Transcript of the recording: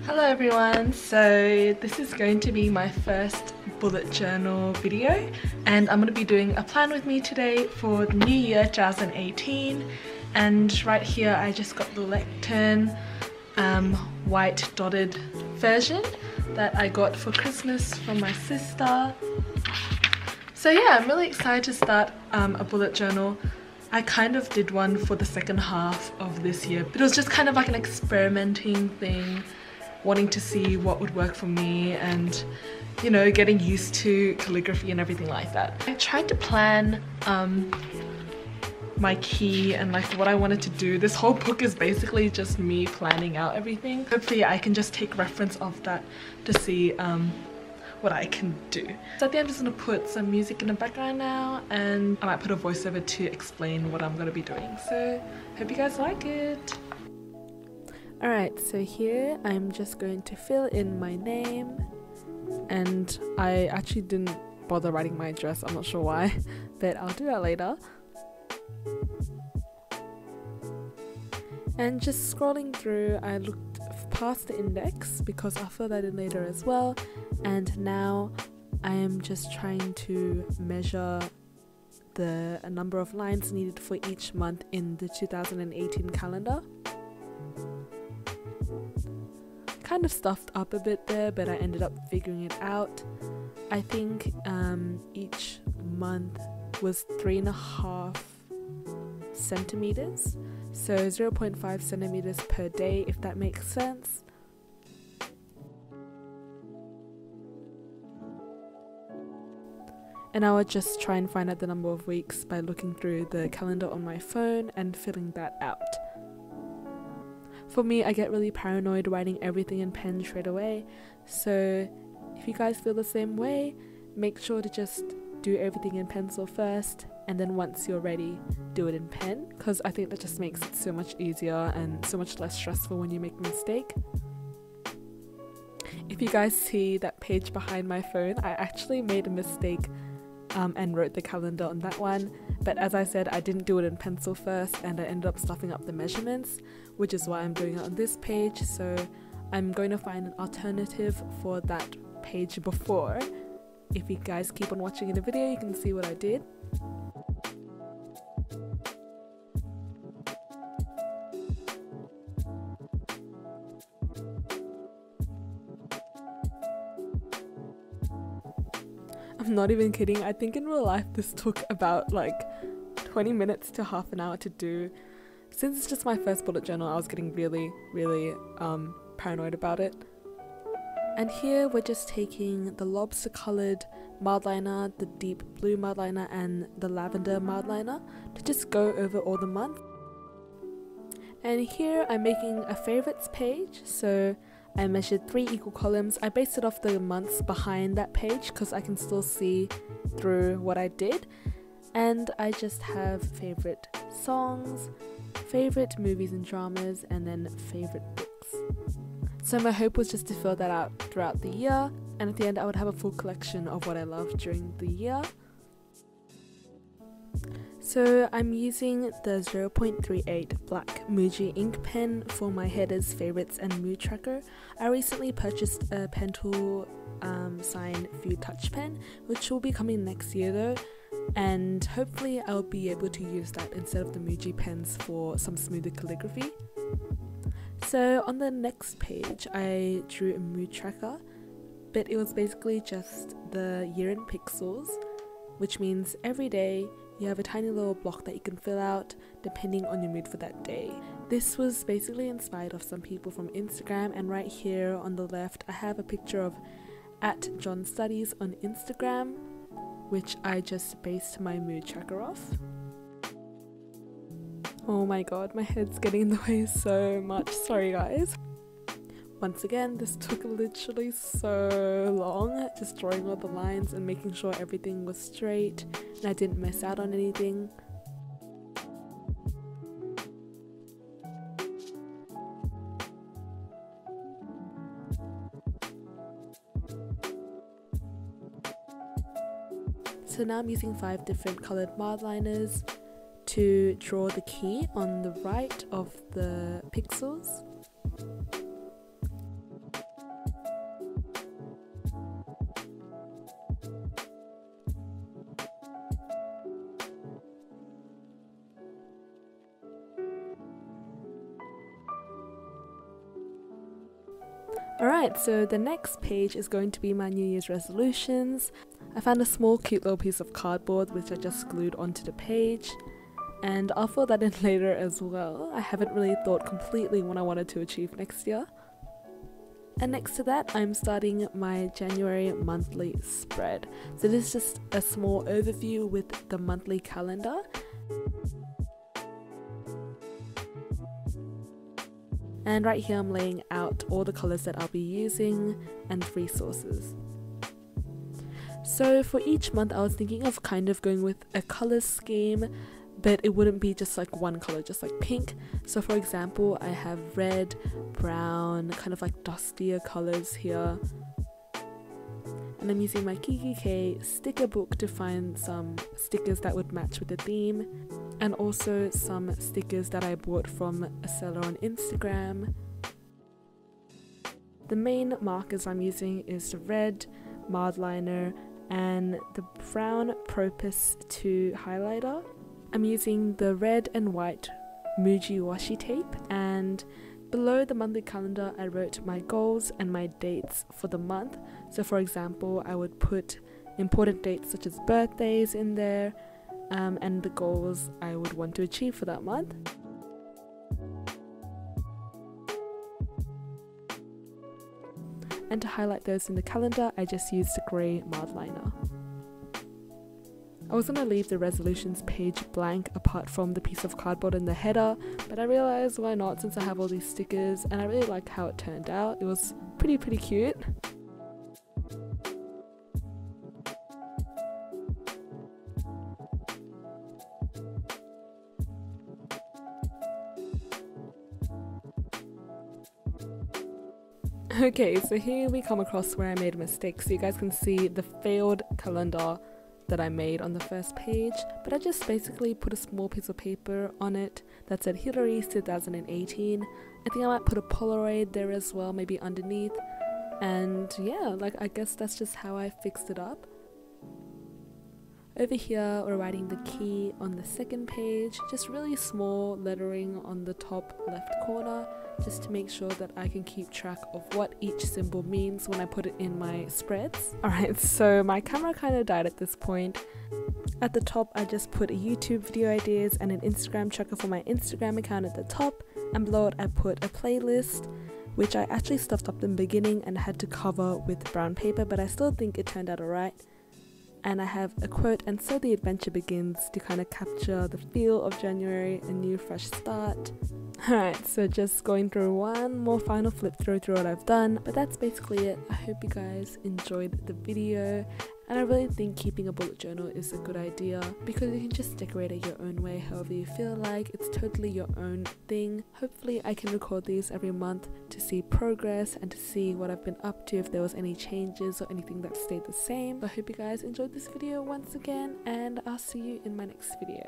Hello everyone, so this is going to be my first bullet journal video, and I'm going to be doing a plan with me today for the new year 2018. And right here I just got the lectern white dotted version that I got for Christmas from my sister. So yeah, I'm really excited to start a bullet journal. I kind of did one for the second half of this year, but it was just kind of like an experimenting thing, wanting to see what would work for me and, you know, getting used to calligraphy and everything like that. I tried to plan my key and like what I wanted to do. This whole book is basically just me planning out everything. Hopefully I can just take reference of that to see what I can do. So I think I'm just gonna put some music in the background now, and I might put a voiceover to explain what I'm gonna be doing. So hope you guys like it. Alright, so here I'm just going to fill in my name, and I actually didn't bother writing my address, I'm not sure why, but I'll do that later. And just scrolling through, I looked past the index because I'll fill that in later as well, and now I am just trying to measure the number of lines needed for each month in the 2018 calendar. Kind of stuffed up a bit there, but I ended up figuring it out. I think each month was 3.5 centimeters, so 0.5 centimeters per day, if that makes sense. And I would just try and find out the number of weeks by looking through the calendar on my phone and filling that out. For me, I get really paranoid writing everything in pen straight away, so if you guys feel the same way, make sure to just do everything in pencil first, and then once you're ready, do it in pen, because I think that just makes it so much easier and so much less stressful when you make a mistake. If you guys see that page behind my phone, I actually made a mistake and wrote the calendar on that one, but as I said, I didn't do it in pencil first and I ended up stuffing up the measurements, which is why I'm doing it on this page. So I'm going to find an alternative for that page before. If you guys keep on watching in the video, you can see what I did. I'm not even kidding, I think in real life this took about like 20 minutes to half an hour to do. Since it's just my first bullet journal, I was getting really paranoid about it. And here we're just taking the lobster coloured Mildliner, the deep blue Mildliner and the lavender Mildliner to just go over all the months. And here I'm making a favourites page, so I measured 3 equal columns. I based it off the months behind that page because I can still see through what I did. And I just have favourite songs, favourite movies and dramas, and then favourite books. So my hope was just to fill that out throughout the year, and at the end I would have a full collection of what I loved during the year. So I'm using the 0.38 black Muji ink pen for my headers, favourites and mood tracker. I recently purchased a pen tool sign View touch pen, which will be coming next year though, and hopefully I'll be able to use that instead of the Muji pens for some smoother calligraphy. So on the next page I drew a mood tracker, but it was basically just the year in pixels, which means every day you have a tiny little block that you can fill out depending on your mood for that day. This was basically inspired of some people from Instagram, and right here on the left I have a picture of @JohnStudies on Instagram, which I just based my mood tracker off. Oh my god, my head's getting in the way so much, sorry guys. Once again, this took literally so long, just drawing all the lines and making sure everything was straight and I didn't miss out on anything. So now I'm using 5 different coloured Mildliners to draw the key on the right of the pixels. Alright, so the next page is going to be my New Year's resolutions. I found a small cute little piece of cardboard which I just glued onto the page, and I'll fill that in later as well. I haven't really thought completely what I wanted to achieve next year. And next to that, I'm starting my January monthly spread. So this is just a small overview with the monthly calendar. And right here I'm laying out all the colours that I'll be using and resources. So for each month I was thinking of kind of going with a colour scheme, but it wouldn't be just like one colour, just like pink. So for example, I have red, brown, kind of like dustier colours here. And I'm using my Kikki K sticker book to find some stickers that would match with the theme, and also some stickers that I bought from a seller on Instagram. The main markers I'm using is the red Mildliner and the brown Propus 2 highlighter. I'm using the red and white Muji washi tape, and below the monthly calendar I wrote my goals and my dates for the month. So for example, I would put important dates such as birthdays in there, and the goals I would want to achieve for that month. And to highlight those in the calendar, I just used the grey Mildliner. I was going to leave the resolutions page blank apart from the piece of cardboard in the header, but I realised why not, since I have all these stickers and I really like how it turned out. It was pretty cute. Okay, so here we come across where I made a mistake, so you guys can see the failed calendar that I made on the first page, but I just basically put a small piece of paper on it that said Hillary 2018. I think I might put a Polaroid there as well, maybe underneath, and yeah, like I guess that's just how I fixed it up. Over here we're writing the key on the second page, just really small lettering on the top left corner, just to make sure that I can keep track of what each symbol means when I put it in my spreads. Alright, so my camera kind of died at this point. At the top I just put a YouTube video ideas and an Instagram tracker for my Instagram account at the top, and below it I put a playlist, which I actually stuffed up in the beginning and had to cover with brown paper, but I still think it turned out alright. And I have a quote, "And so the adventure begins," to kind of capture the feel of January, a new fresh start. Alright, so just going through one more final flip through what I've done, but that's basically it. I hope you guys enjoyed the video, and I really think keeping a bullet journal is a good idea because you can just decorate it your own way, however you feel like. It's totally your own thing. Hopefully I can record these every month to see progress and to see what I've been up to, if there was any changes or anything that stayed the same. I hope you guys enjoyed this video once again, and I'll see you in my next video.